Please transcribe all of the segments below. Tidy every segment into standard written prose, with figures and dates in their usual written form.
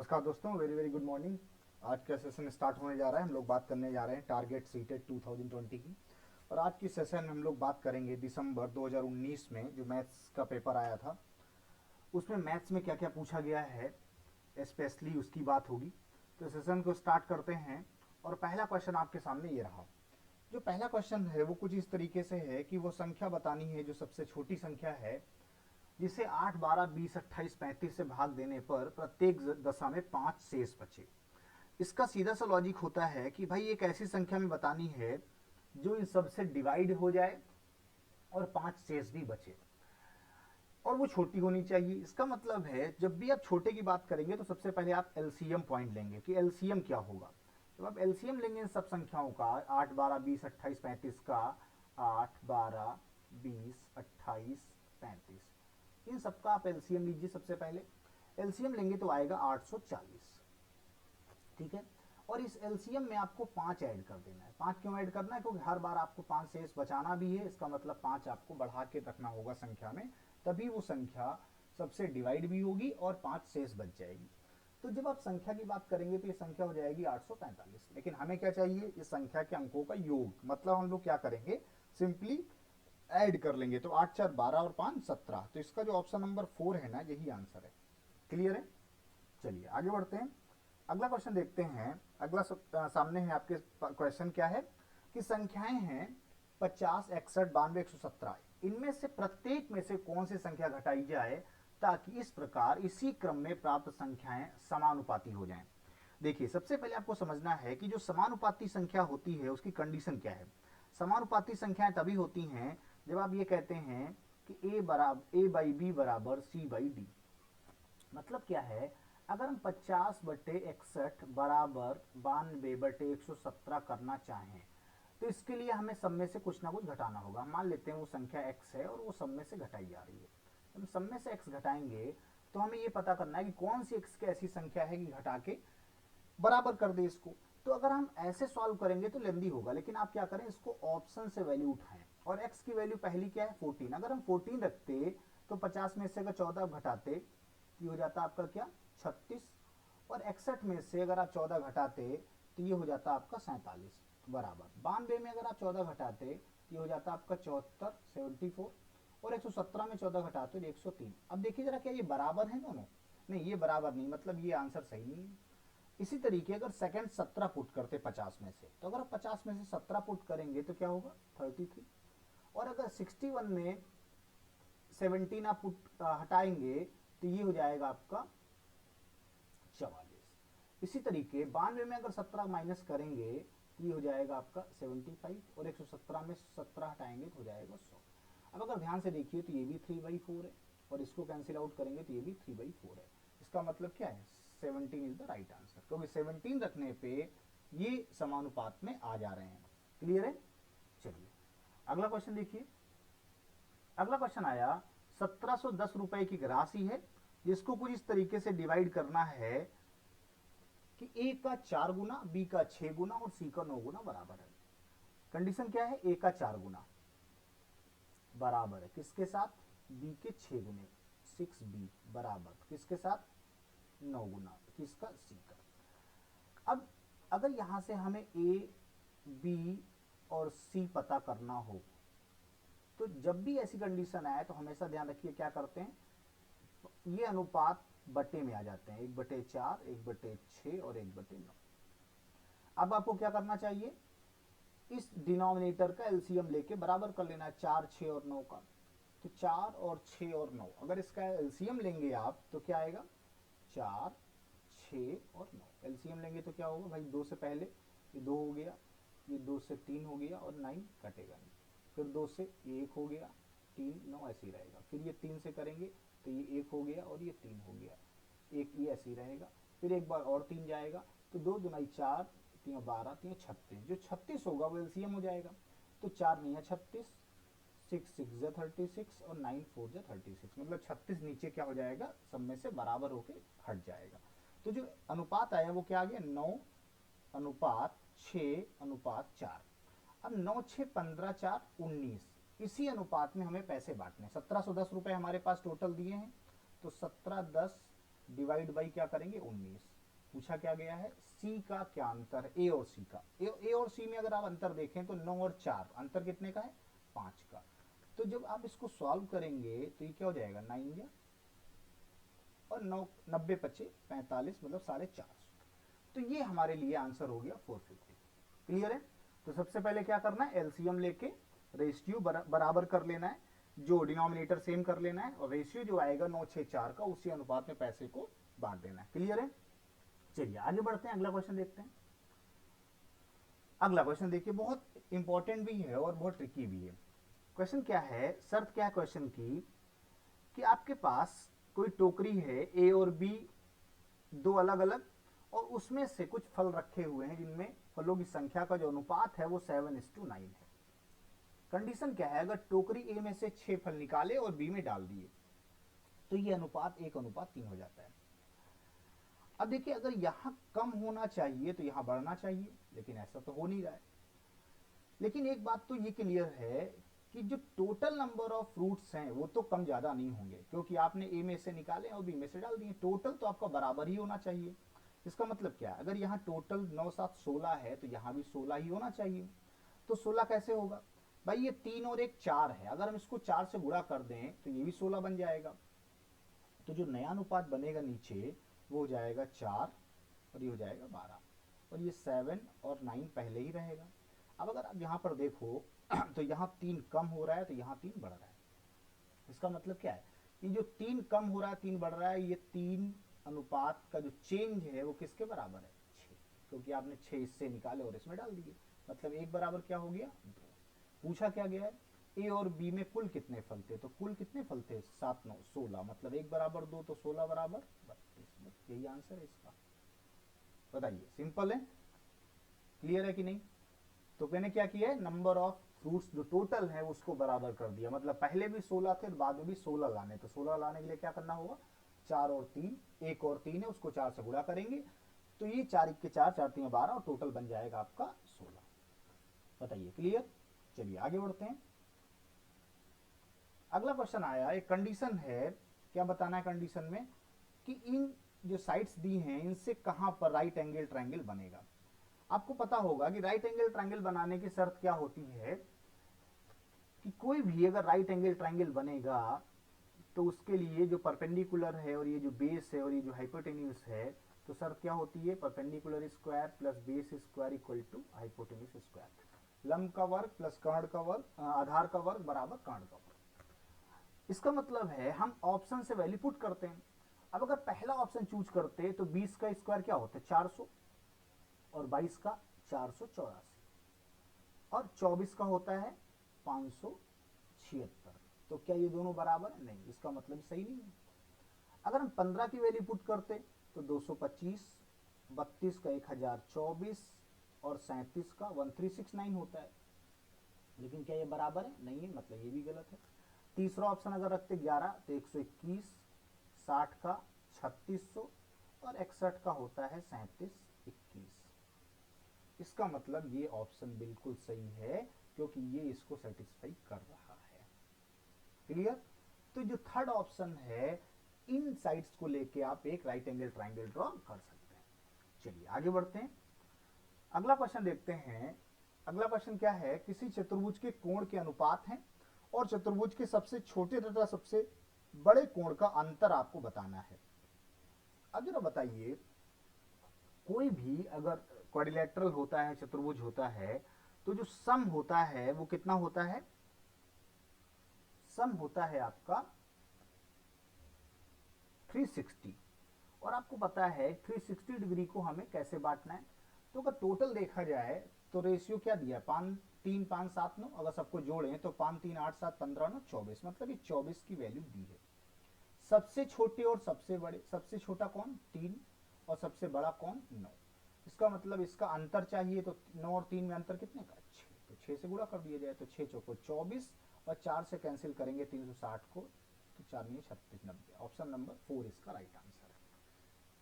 नमस्कार दोस्तों, very very good morning. आज का सेशन स्टार्ट होने जा रहा है। हम लोग बात करने जा रहे हैं टारगेट सीटेट 2020 की। और आज की सेशन में हम लोग बात करेंगे दिसंबर 2019 में जो मैथ्स का पेपर आया था, उसमें मैथ्स में क्या क्या पूछा गया है, स्पेशली उसकी बात होगी। तो सेशन को स्टार्ट करते हैं। और पहला क्वेश्चन आपके सामने ये रहा। जो पहला क्वेश्चन है वो कुछ इस तरीके से है कि वो संख्या बतानी है जो सबसे छोटी संख्या है, जिसे 8, 12, 20, 28, 35 से भाग देने पर प्रत्येक दशा में 5 शेष बचे। इसका सीधा सा लॉजिक होता है कि भाई एक ऐसी संख्या में बतानी है जो इन सबसे डिवाइड हो जाए और 5 शेष भी बचे, और वो छोटी होनी चाहिए। इसका मतलब है जब भी आप छोटे की बात करेंगे तो सबसे पहले आप एलसीएम पॉइंट लेंगे कि एलसीएम क्या होगा। जब आप एलसीएम लेंगे इन सब संख्याओं का, 8, 12, 20, 28, 35 का, 8, 12, 20, 28, 35, इन सबका आप एलसीएम लीजिए। सबसे पहले एलसीएम लेंगे तो आएगा 840। ठीक है। और इस एलसीएम में आपको 5 ऐड कर देना है। 5 क्यों ऐड करना है? क्योंकि हर बार आपको 5 शेष बचाना भी है। इसका मतलब 5 आपको बढ़ा के रखना होगा संख्या में, तभी वो संख्या सबसे डिवाइड भी होगी और 5 शेष बच जाएगी। तो जब आप संख्या की बात करेंगे तो ये संख्या हो जाएगी 845। लेकिन हमें क्या चाहिए? इस संख्या के अंकों का योग। मतलब हम लोग क्या करेंगे, सिंपली ऐड कर लेंगे। तो 8, 4, 12 और 5, 17। तो इसका जो ऑप्शन नंबर 4 है ना, यही आंसर है। क्लियर है? चलिए आगे बढ़ते हैं। अगला क्वेश्चन देखते हैं। अगला सामने है आपके क्वेश्चन क्या है कि संख्याएं हैं 50, 61, 92, 117। इनमें से प्रत्येक में से कौन सी संख्या घटाई जाए ताकि इस प्रकार इसी क्रम में प्राप्त संख्याएं समानुपाती हो जाएं। देखिए, सबसे पहले आपको समझना है कि जो समानुपाती संख्या होती है उसकी कंडीशन क्या है। समानुपाती संख्याएं तभी होती हैं जब आप ये कहते हैं कि ए बाई बी बराबर सी बाई डी। मतलब क्या है? अगर हम 50/61 बराबर 92/117 करना चाहें तो इसके लिए हमें सब में से कुछ ना कुछ घटाना होगा। मान लेते हैं वो संख्या x है और वो सब में से घटाई जा रही है। हम सब में से x घटाएंगे तो हमें ये पता करना है कि कौन सी x की ऐसी संख्या है कि घटा के बराबर कर दे इसको। तो अगर हम ऐसे सॉल्व करेंगे तो लेंदी होगा, लेकिन आप क्या करें, इसको ऑप्शन से वैल्यू उठाएं। और x की वैल्यू पहली क्या है? 14। अगर हम 14 रखते तो 50 में से अगर 14 घटाते, ये हो जाता आपका क्या? 36। और 61 में से अगर आप 14 घटाते तो ये हो जाता आपका 47 बराबर 92 में अगर आप 14 घटाते ये हो जाता आपका 74, 74। और 117 में 14 घटाते तो 103। अब देखिए जरा, क्या ये बराबर है दोनों? नहीं, ये बराबर नहीं, मतलब ये आंसर सही नहीं है। इसी तरीके अगर सेकंड 17 पुट करते 50 में से, तो अगर आप 50 में से 17 पुट करेंगे तो क्या होगा? 33। और अगर 61 में 17 आप पुट हटाएंगे तो ये हो जाएगा आपका 44। इसी तरीके 92 में अगर 17 माइनस करेंगे तो ये हो जाएगा आपका 75। और 117 में 17 हटाएंगे तो हो जाएगा 100। अब अगर ध्यान से देखिए तो ये भी 3/4 है, और इसको कैंसिल आउट करेंगे तो ये भी 3/4 है। इसका मतलब क्या है? 17 इज द राइट आंसर, क्योंकि 17 रखने पे ये समानुपात में आ जा रहे हैं। क्लियर है? चलिए अगला क्वेश्चन देखिए। अगला क्वेश्चन आया, 1710 रुपए की राशि है जिसको कुछ इस तरीके से डिवाइड करना है कि ए का 4 गुना, बी का 6 गुना और सी का 9 गुना बराबर है। कंडीशन क्या है? ए का 4 गुना बराबर है किसके साथ? बी के 6 गुने, 6b बराबर किसके साथ? 9 गुना किसका? सी का। अब अगर यहां से हमें ए, बी और सी पता करना हो तो जब भी ऐसी कंडीशन आए तो हमेशा ध्यान रखिए क्या करते हैं, ये अनुपात बटे में आ जाते हैं। 1/4, 1/6 और 1/9। अब आपको क्या करना चाहिए? इस डिनोमिनेटर का एलसीएम लेके बराबर कर लेना है 4, 6 और 9 का। तो 4 और 6 और 9, अगर इसका एलसीएम लेंगे आप तो क्या आएगा? 4, 6 और 9। एलसीएम लेंगे तो क्या होगा भाई? 2 से पहले ये 2 हो गया, ये 2 से 3 हो गया और 9 कटेगा नहीं। फिर 2 से 1 हो गया, 3, 9 ऐसे ही रहेगा। फिर ये 3 से करेंगे तो ये 1 हो गया और ये 3 हो गया, एक ये ऐसे ही रहेगा। फिर एक बार और 3 जाएगा तो 2 दूना 4, 3 12, 3 36। जो 36 होगा वो एलसीएम हो जाएगा। तो 4 नहीं है 36, 6 6 जा 36 और 9 4 जा 36। मतलब 36 नीचे क्या हो जाएगा? सब में से बराबर होके हट जाएगा। तो जो अनुपात आया वो क्या आ गया? 9:6:4। अब 9, 6, 15, 4, 19। इसी अनुपात में हमें पैसे बांटने। 1710 रुपए हमारे पास टोटल दिए हैं, तो 1710 डिवाइड बाई क्या करेंगे? 19। पूछा क्या गया है, सी का क्या अंतर है, ए और सी का। ए और सी में अगर आप अंतर देखें तो 9 और 4, अंतर कितने का है, 5 का। तो जब आप इसको सॉल्व करेंगे तो ये क्या हो जाएगा, 9 या और 9, 90 पचे 45, मतलब 450। तो ये हमारे लिए आंसर हो गया 450। क्लियर है। तो सबसे पहले क्या करना है, एलसीएम लेके रेशियो बराबर कर लेना है, जो डिनोमिनेटर सेम कर लेना है, और रेशियो जो आएगा 964 का, उसी अनुपात में पैसे को बांट देना है। क्लियर है। चलिए आगे बढ़ते हैं, अगला क्वेश्चन देखते हैं। अगला क्वेश्चन देखिए, बहुत इंपॉर्टेंट भी है और बहुत ट्रिकी भी है। क्वेश्चन क्या है, शर्त क्या है क्वेश्चन की, कि आपके पास कोई टोकरी है ए और बी, दो अलग अलग, और उसमें से कुछ फल रखे हुए हैं जिनमें फलों की संख्या का जो अनुपात है वो 7:9 है। कंडीशन क्या है, अगर टोकरी ए में से 6 फल निकाले और बी में डाल दिए तो ये अनुपात 1:3 हो जाता है। अब देखिए, अगर यहां कम होना चाहिए तो यहां बढ़ना चाहिए, लेकिन ऐसा तो हो नहीं रहा है। लेकिन एक बात तो ये क्लियर है कि जो टोटल नंबर ऑफ फ्रूट्स हैं वो तो कम ज्यादा नहीं होंगे, क्योंकि आपने ए में से निकाले और बी में से डाल दिए, टोटल तो आपका बराबर ही होना चाहिए। इसका मतलब क्या है, अगर यहाँ टोटल 9 7 16 है तो यहाँ भी 16 ही होना चाहिए। तो 16 कैसे होगा भाई, ये 3 और 1 4 है, अगर हम इसको 4 से गुणा कर दें तो ये भी 16 बन जाएगा। तो जो नया अनुपात बनेगा नीचे वो हो जाएगा 4 और ये हो जाएगा 12, और ये 7 और 9 पहले ही रहेगा। अब अगर आप यहाँ पर देखो तो यहाँ 3 कम हो रहा है तो यहाँ 3 बढ़ रहा है। इसका मतलब क्या है, ये जो 3 कम हो रहा है 3 बढ़ रहा है, ये 3 अनुपात का जो चेंज है वो किसके बराबर है, 6, क्योंकि आपने 6 इससे निकाले और इसमें डाल दिए, मतलब एक बराबर क्या हो गया, 2। पूछा क्या गया है, ए और बी में कुल कितने फल थे, तो कुल कितने फल थे, 7 9 16, मतलब 1 बराबर 2, तो 16 बराबर 32। यही आंसर है इसका। बताइए, सिंपल है, क्लियर है कि नहीं। तो मैंने क्या किया है, नंबर ऑफ फ्रूट्स जो टोटल है उसको बराबर कर दिया, मतलब पहले भी 16 थे बाद में भी 16 लाने, तो 16 लाने के लिए क्या करना होगा, 4 और 3, 1 और 3 है उसको 4 से गुणा करेंगे, तो ये 4 1 के 4, 4 3 12, और टोटल बन जाएगा आपका 16। बताइए, क्लियर। चलिए आगे बढ़ते हैं। अगला क्वेश्चन आया, एक कंडीशन है, क्या बताना है कंडीशन में, कि इन जो साइड्स दी हैं इनसे कहां पर राइट एंगल ट्रायंगल बनेगा। आपको पता होगा कि राइट एंगल ट्रायंगल बनाने की शर्त क्या होती है, कि कोई भी अगर राइट एंगल ट्रायंगल बनेगा तो उसके लिए जो परपेंडिकुलर है और ये जो बेस है और ये जो हाइपोटेन्यूज है, तो शर्त क्या होती है, perpendicular square plus base square equal to hypotenuse square, लंब का वर्ग प्लस कर्ण का वर्ग, आधार का वर्ग बराबर कर्ण का वर्ग। इसका मतलब है हम ऑप्शन से वैल्यू पुट करते हैं। अब अगर पहला ऑप्शन चूज करते तो 20 का स्क्वायर क्या होता है, 400, और 22 का 484, और 24 का होता है 576। तो क्या ये दोनों बराबर है, नहीं, इसका मतलब सही नहीं है। अगर हम 15 की वैल्यू पुट करते तो 225, 32 का 1024, और 37 का 1369 होता है, लेकिन क्या ये बराबर है, नहीं है, मतलब ये भी गलत है। तीसरा ऑप्शन अगर रखते 11 तो 121, 60 का 3600, और 61 का होता है 3721। इसका मतलब ये ऑप्शन बिल्कुल सही है, क्योंकि ये इसको सेटिस्फाई कर रहा है। क्लियर। तो जो थर्ड ऑप्शन है, इन साइड्स को लेके आप एक राइट एंगल ट्रायंगल ड्रॉ कर सकते हैं। चलिए आगे बढ़ते हैं, अगला क्वेश्चन देखते हैं। अगला क्वेश्चन क्या है, किसी चतुर्भुज के कोण के अनुपात हैं और चतुर्भुज के सबसे छोटे तथा सबसे बड़े कोण का अंतर आपको बताना है। अब जरा बताइए, कोई भी अगर क्वाड्रिलेटरल होता है, चतुर्भुज होता है, तो जो सम होता है वो कितना होता है, सम होता है आपका 360। और आपको पता है 360 डिग्री को हमें कैसे बांटना है, तो अगर टोटल देखा जाए तो रेशियो क्या दिया, 5 3 5 7 9, अगर सबको जोड़ें तो 5 3 8 7 15 9 24, मतलब ये 24 की वैल्यू दी है। सबसे छोटे और सबसे बड़े, सबसे छोटा कौन, 3, और सबसे बड़ा कौन, 9। इसका मतलब इसका अंतर चाहिए, तो 9 और 3 में अंतर कितने का, 6, तो 6 से गुणा कर दिया जाए, तो 6 चौको 24, और 4 से कैंसिल करेंगे 360 को, तो 4 नहीं 36 90। ऑप्शन नंबर 4 इसका राइट आंसर है।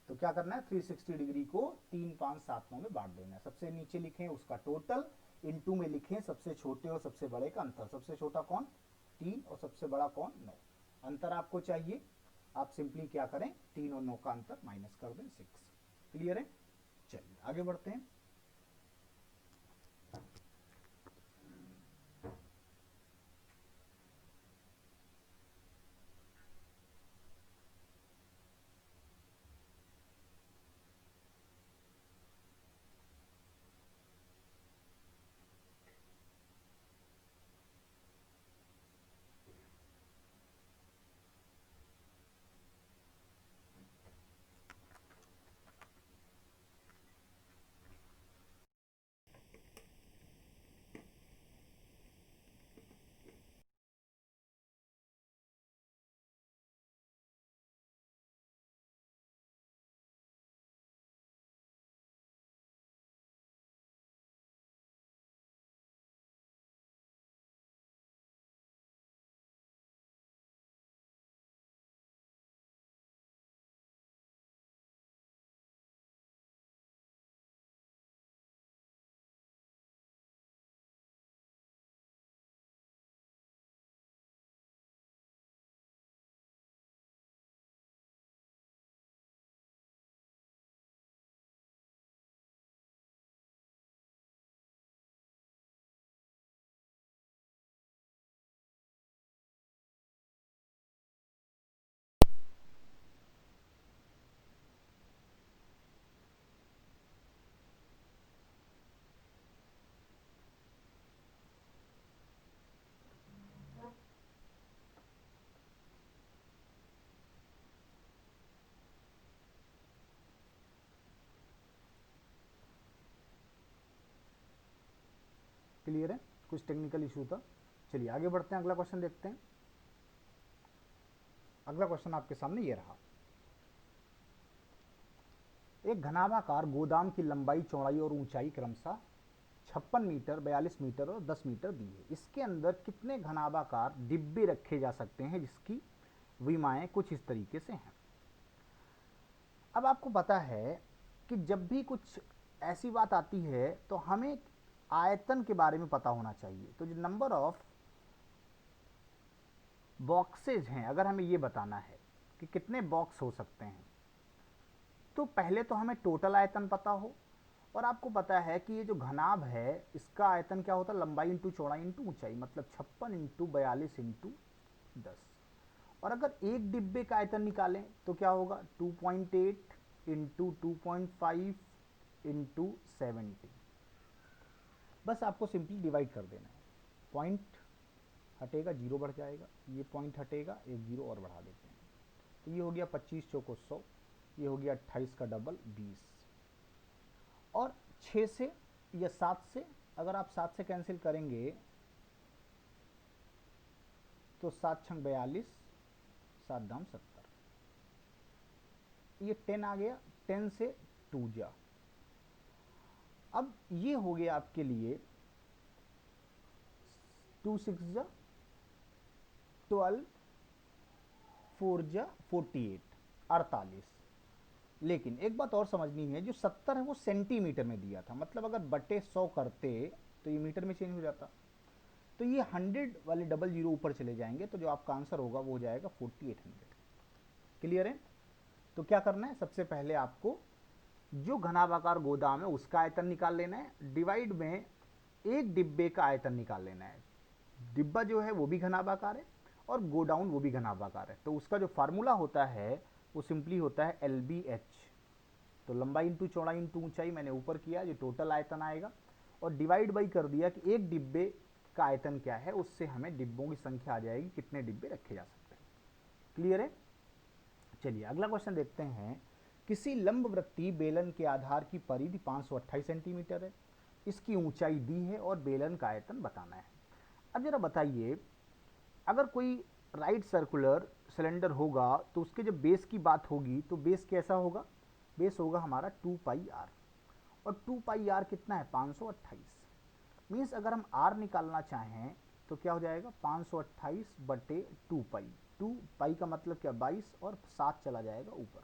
तो क्या करना है, 360 डिग्री को 3 5 7 9 में बांट देना है। सबसे नीचे लिखें उसका टोटल, इनटू में लिखें सबसे छोटे और सबसे बड़े का अंतर। सबसे छोटा कौन, 3, और सबसे बड़ा कौन, 9। अंतर आपको चाहिए, आप सिंपली क्या करें, 3 और 9 का अंतर माइनस कर दें, 6। क्लियर है? चलिए आगे बढ़ते हैं। क्लियर है? कुछ टेक्निकल इशू था। चलिए आगे बढ़ते हैं, अगला क्वेश्चन देखते हैं। अगला क्वेश्चन आपके सामने ये रहा। एक घनाभाकार गोदाम की लंबाई, चौड़ाई और ऊंचाई क्रमशः 56 मीटर, 42 मीटर और 10 मीटर दी है। इसके अंदर कितने घनाभाकार डिब्बे रखे जा सकते हैं, जिसकी विमाएं कुछ इस तरीके से हैं। अब आपको पता है कि जब भी कुछ ऐसी बात आती है तो हमें आयतन के बारे में पता होना चाहिए। तो जो नंबर ऑफ बॉक्सेज हैं, अगर हमें ये बताना है कि कितने बॉक्स हो सकते हैं, तो पहले तो हमें टोटल आयतन पता हो। और आपको पता है कि ये जो घनाभ है इसका आयतन क्या होता है, लंबाई इंटू चौड़ाई इंटू ऊंचाई, मतलब 56 इंटू 42 इंटू 10। और अगर एक डिब्बे का आयतन निकालें तो क्या होगा, 2.8 इंटू 2.5 इंटू 70। बस आपको सिंपली डिवाइड कर देना है। पॉइंट हटेगा, जीरो बढ़ जाएगा, ये पॉइंट हटेगा, एक जीरो और बढ़ा देते हैं। तो ये हो गया 25 चौको 100, ये हो गया 28 का डबल 20। और 6 से या 7 से, अगर आप 7 से कैंसिल करेंगे तो 7 छंग 42, 7 दाम 70, ये 10 आ गया, 10 से 2 जा। अब ये हो गया आपके लिए 2 6 जा 12, 4 जा 48, 48। लेकिन एक बात और समझनी है, जो 70 है वो सेंटीमीटर में दिया था, मतलब अगर बटे 100 करते तो ये मीटर में चेंज हो जाता। तो ये 100 वाले डबल जीरो ऊपर चले जाएंगे, तो जो आपका आंसर होगा वो हो जाएगा 4800। क्लियर है? तो क्या करना है, सबसे पहले आपको जो घनाभाकार गोदाम है उसका आयतन निकाल लेना है, डिवाइड में एक डिब्बे का आयतन निकाल लेना है। डिब्बा जो है वो भी घनाभाकार है और गोडाउन वो भी घनाभाकार है, तो उसका जो फार्मूला होता है वो सिंपली होता है LBH। तो लंबाई इंटू चौड़ाई इंटू ऊंचाई मैंने ऊपर किया, जो टोटल आयतन आएगा, और डिवाइड बाई कर दिया कि एक डिब्बे का आयतन क्या है, उससे हमें डिब्बों की संख्या आ जाएगी, कितने डिब्बे रखे जा सकते हैं। क्लियर है? चलिए अगला क्वेश्चन देखते हैं। किसी लंबवृत्तीय बेलन के आधार की परिधि 528 सेंटीमीटर है, इसकी ऊंचाई दी है और बेलन का आयतन बताना है। अब जरा बताइए, अगर कोई राइट सर्कुलर सिलेंडर होगा तो उसके जब बेस की बात होगी तो बेस कैसा होगा, बेस होगा हमारा 2πr, और 2πr कितना है, 528। मीन्स अगर हम r निकालना चाहें तो क्या हो जाएगा, 528 बटे 2π। 2π का मतलब क्या, 22, और 7 चला जाएगा ऊपर।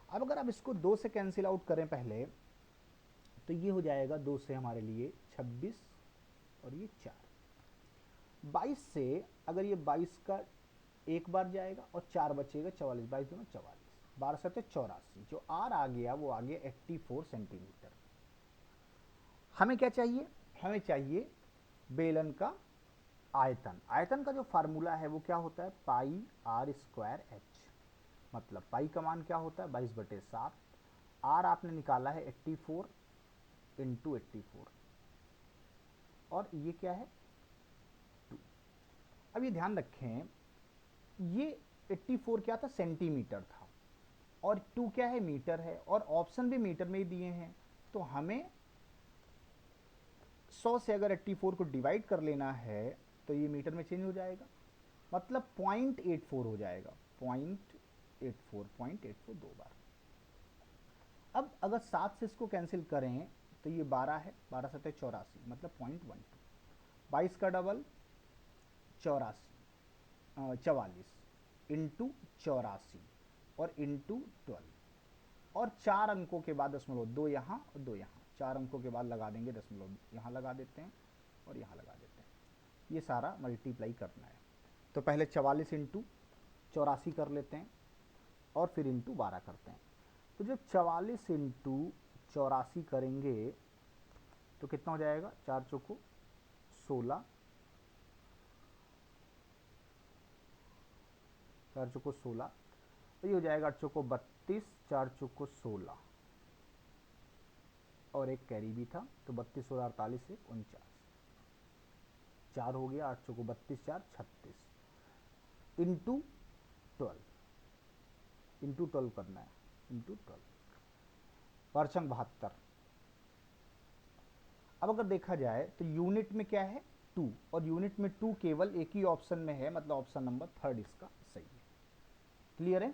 अब अगर आप इसको 2 से कैंसिल आउट करें पहले, तो ये हो जाएगा 2 से हमारे लिए 26, और ये 4। 22 से अगर ये 22 का एक बार जाएगा और 4 बचेगा, 44, 22 दूना 44। 12 सतह 84, जो आर आ गया वो आ गया 84 सेंटीमीटर। हमें क्या चाहिए, हमें चाहिए बेलन का आयतन। आयतन का जो फार्मूला है वो क्या होता है, पाई आर स्क्वायर एच। मतलब पाई का मान क्या होता है 22/7, आर आपने निकाला है 84 इंटू 84, और ये क्या है 2। अब ये ध्यान रखें, ये 84 क्या था, सेंटीमीटर था, और 2 क्या है, मीटर है, और ऑप्शन भी मीटर में ही दिए हैं। तो हमें 100 से अगर 84 को डिवाइड कर लेना है तो ये मीटर में चेंज हो जाएगा, मतलब 0.84 हो जाएगा, 0.84 दो बार। अब अगर 7 से इसको कैंसिल करें तो ये 12 है, 12 सतह 84, मतलब 0.12। 22 का डबल 44 इंटू 84 और इंटू 12, और 4 अंकों के बाद दशमलव, 2 यहाँ और 2 यहाँ, 4 अंकों के बाद लगा देंगे दशमलव, यहाँ लगा देते हैं और यहाँ लगा देते हैं। ये सारा मल्टीप्लाई करना है, तो पहले 44 इंटू 84 कर लेते हैं और फिर इंटू 12 करते हैं। तो जब 44 इंटू 84 करेंगे तो कितना हो जाएगा, 4 चौको 16, 4 चौको 16, तो ये हो जाएगा 8 चौको 32, 4 चौको 16, और एक कैरी भी था, तो 32 और 48 से 49, 4 हो गया, 8 चौको 32, 4 36, इंटू 12, इंटू 12 करना है, इंटू 12, परचंग 72। अब अगर देखा जाए तो यूनिट में क्या है 2, और यूनिट में 2 केवल एक ही ऑप्शन में है, मतलब ऑप्शन नंबर 3 इसका सही है। क्लियर है।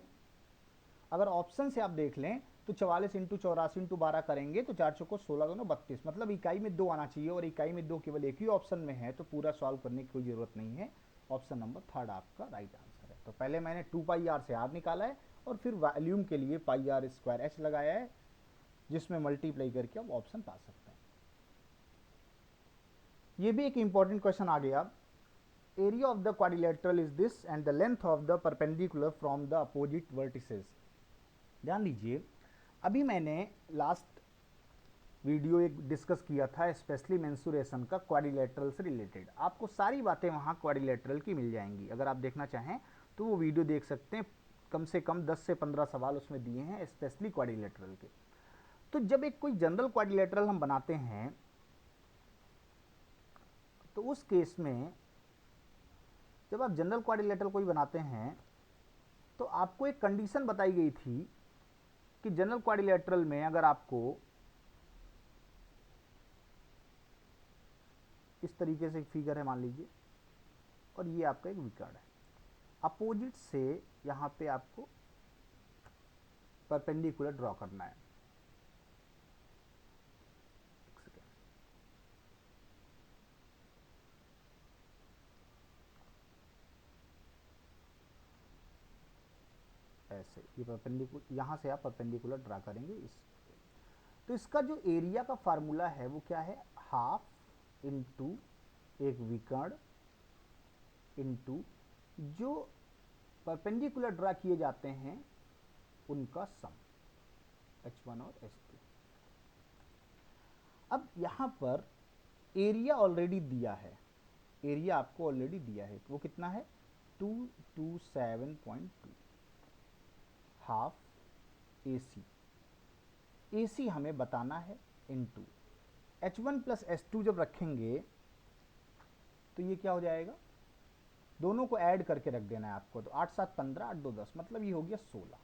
अगर ऑप्शन से आप देख लें तो 44 इंटू 84 इंटू 12 करेंगे तो 4 चौको 16 दोनों 32, मतलब इकाई में 2 आना चाहिए, और इकाई में 2 केवल एक ही ऑप्शन में है, तो पूरा सॉल्व करने की कोई जरूरत नहीं है। ऑप्शन नंबर 3 आपका राइट आंसर है। तो पहले मैंने 2 पाई आर से आर निकाला है, और फिर वॉल्यूम के लिए पाई आर स्क्वायर एच लगाया है, जिसमें मल्टीप्लाई करके आप ऑप्शन पा सकते हैं। ये भी एक इंपॉर्टेंट क्वेश्चन आ गया, area of the quadrilateral is this and the length of the perpendicular from the opposite vertices. ध्यान दीजिए, अभी मैंने लास्ट वीडियो एक डिस्कस किया था स्पेशली मेंसुरेशन का क्वाड्रिलेटरल से रिलेटेड। आपको सारी बातें वहाँ क्वाड्रिलेटरल की मिल जाएंगी, अगर आप देखना चाहें तो वो वीडियो देख सकते हैं। कम से कम 10 से 15 सवाल उसमें दिए हैं स्पेशली क्वाड्रिलेटरल के। तो जब एक कोई जनरल क्वाड्रिलेटरल हम बनाते हैं तो उस केस में जब आप जनरल क्वाड्रिलेटरल कोई बनाते हैं तो आपको एक कंडीशन बताई गई थी कि जनरल क्वाड्रिलेटरल में अगर आपको इस तरीके से एक फिगर है मान लीजिए, और ये आपका एक विकर्ण है, अपोजिट से यहाँ पे आपको परपेंडिकुलर ड्रॉ करना है। ऐसे ये परपेंडिकुलर, यहाँ से आप परपेंडिकुलर ड्रा करेंगे इस। तो इसका जो एरिया का फार्मूला है वो क्या है, हाफ इंटू एक विकर्ण इंटू जो परपेंडिकुलर ड्रा किए जाते हैं उनका सम, H1 और H2। अब यहाँ पर एरिया ऑलरेडी दिया है, एरिया आपको ऑलरेडी दिया है, वो कितना है 227.2, हाफ AC, AC हमें बताना है इंटू H1 प्लस H2 जब रखेंगे तो ये क्या हो जाएगा, दोनों को ऐड करके रख देना है आपको, तो 8 7 15 8 2 10, मतलब ये हो गया 16,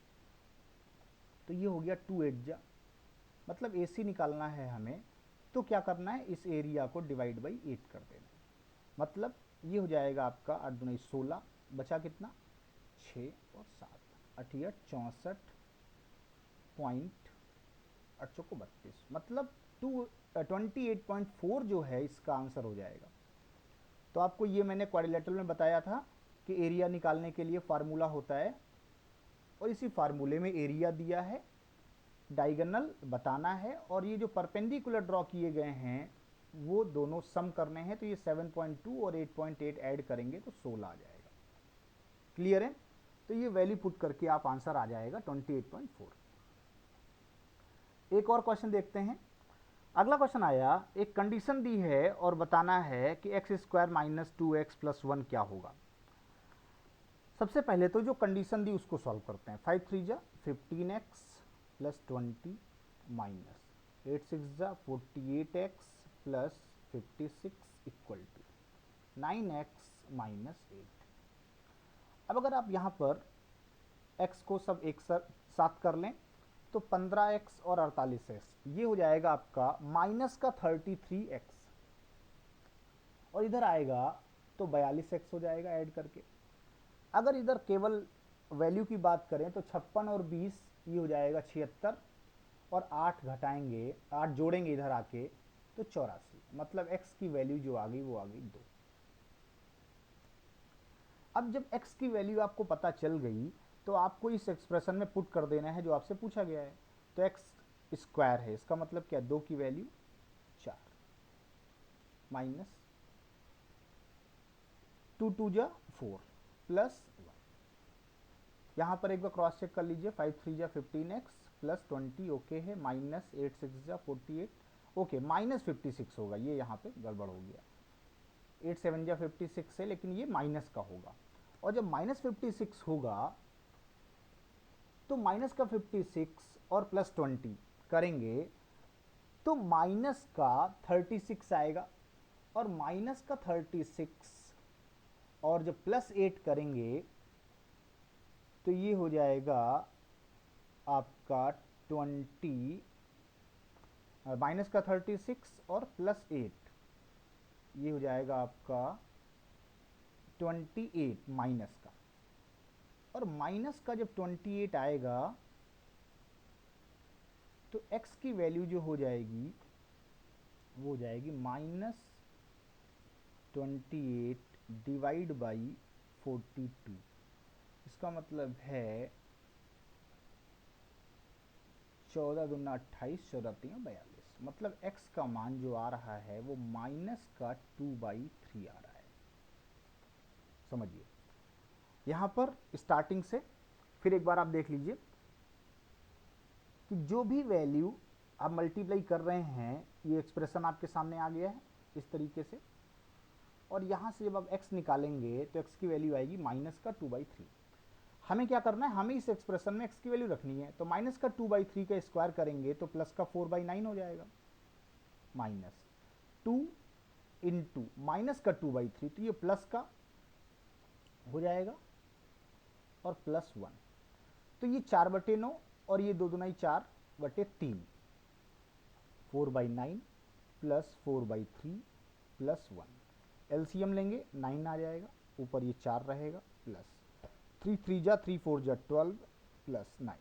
तो ये हो गया 2 8 जा, मतलब AC निकालना है हमें, तो क्या करना है इस एरिया को डिवाइड बाई 8 कर देना है, मतलब ये हो जाएगा आपका 8 दूनी 16, बचा कितना 6 और 7, 8 64 पॉइंट 8 चौको 32, मतलब 28.4 जो है इसका आंसर हो जाएगा। तो आपको ये मैंने क्वाड्रिलेटरल में बताया था कि एरिया निकालने के लिए फार्मूला होता है, और इसी फार्मूले में एरिया दिया है, डायगोनल बताना है, और ये जो परपेंडिकुलर ड्रॉ किए गए हैं वो दोनों सम करने हैं, तो ये 7.2 और 8.8 ऐड करेंगे तो 16 आ जाएगा। क्लियर है। तो ये वैल्यू पुट करके आप आंसर आ जाएगा 28.4। एक और क्वेश्चन देखते हैं। अगला क्वेश्चन आया, एक कंडीशन दी है और बताना है कि x square minus 2x plus 1 क्या होगा। सबसे पहले तो जो कंडीशन दी उसको सॉल्व करते हैं। 5 3 जा 15x प्लस 20 माइनस 8 6 जा 48x plus 56 equal to 9x minus 8। अब अगर आप यहाँ पर x को सब एक साथ कर लें तो 15x और 48x ये हो जाएगा आपका माइनस का 33x, और इधर आएगा तो 42x हो जाएगा ऐड करके। अगर इधर केवल वैल्यू की बात करें तो 56 और 20 ये हो जाएगा 76, और 8 घटाएंगे 8 जोड़ेंगे इधर आके तो 84, मतलब x की वैल्यू जो आ गई वो आ गई 2। अब जब x की वैल्यू आपको पता चल गई तो आपको इस एक्सप्रेशन में पुट कर देना है जो आपसे पूछा गया है। तो x स्क्वायर है, इसका मतलब क्या, 2 की वैल्यू 4 माइनस 2 2 जा 4 प्लस 1। यहाँ पर एक बार क्रॉस चेक कर लीजिए। 5 3 जा 15x प्लस 20 ओके है, माइनस 8 6 जा 48 ओके, माइनस 56 होगा, ये यहाँ पे गड़बड़ हो गया। 8 7 जा 56 है लेकिन ये माइनस का होगा, और जब माइनस 56 होगा तो माइनस का 56 और प्लस 20 करेंगे तो माइनस का 36 आएगा, और माइनस का 36 और जब प्लस 8 करेंगे तो ये हो जाएगा आपका 20, माइनस का 36 और प्लस 8 ये हो जाएगा आपका 28 माइनस का, और माइनस का जब 28 आएगा तो x की वैल्यू जो हो जाएगी वो हो जाएगी माइनस 28 डिवाइड बाई 42। इसका मतलब है 14 दूना 28, 14 तीन 42, मतलब x का मान जो आ रहा है वो माइनस का 2/3 आ रहा है। समझिए यहाँ पर स्टार्टिंग से फिर एक बार आप देख लीजिए कि जो भी वैल्यू आप मल्टीप्लाई कर रहे हैं, ये एक्सप्रेशन आपके सामने आ गया है इस तरीके से, और यहाँ से जब आप x निकालेंगे तो x की वैल्यू आएगी माइनस का 2/3। हमें क्या करना है, हमें इस एक्सप्रेशन में x की वैल्यू रखनी है, तो माइनस का 2/3 का स्क्वायर करेंगे तो प्लस का 4/9 हो जाएगा, माइनस 2 इंटू माइनस का 2/3 तो ये प्लस का हो जाएगा, और प्लस 1 तो ये 4/9 और ये 2 दूना 4/3, 4/9 प्लस 4/3 प्लस 1। एलसीएम लेंगे 9 आ जाएगा, ऊपर ये 4 रहेगा, प्लस 3 3 जा 3 4 जा 12 प्लस 9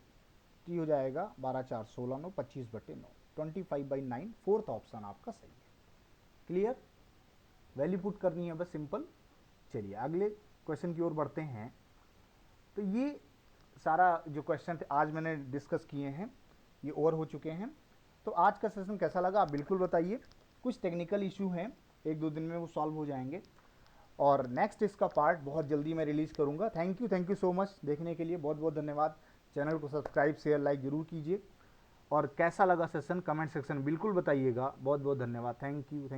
तो ये हो जाएगा 12 4 16 9 25/9, 25/9। फोर्थ ऑप्शन आपका सही है। क्लियर, वैल्यू पुट करनी है बस, सिंपल। चलिए अगले क्वेश्चन की ओर बढ़ते हैं। तो ये सारा जो क्वेश्चन थे आज मैंने डिस्कस किए हैं, ये ओवर हो चुके हैं। तो आज का सेशन कैसा लगा आप बिल्कुल बताइए। कुछ टेक्निकल इशू हैं, 1-2 दिन में वो सॉल्व हो जाएंगे, और नेक्स्ट इसका पार्ट बहुत जल्दी मैं रिलीज़ करूंगा। थैंक यू सो मच देखने के लिए, बहुत बहुत धन्यवाद। चैनल को सब्सक्राइब शेयर लाइक जरूर कीजिए, और कैसा लगा सेशन कमेंट सेक्शन बिल्कुल बताइएगा। बहुत बहुत धन्यवाद, थैंक यू।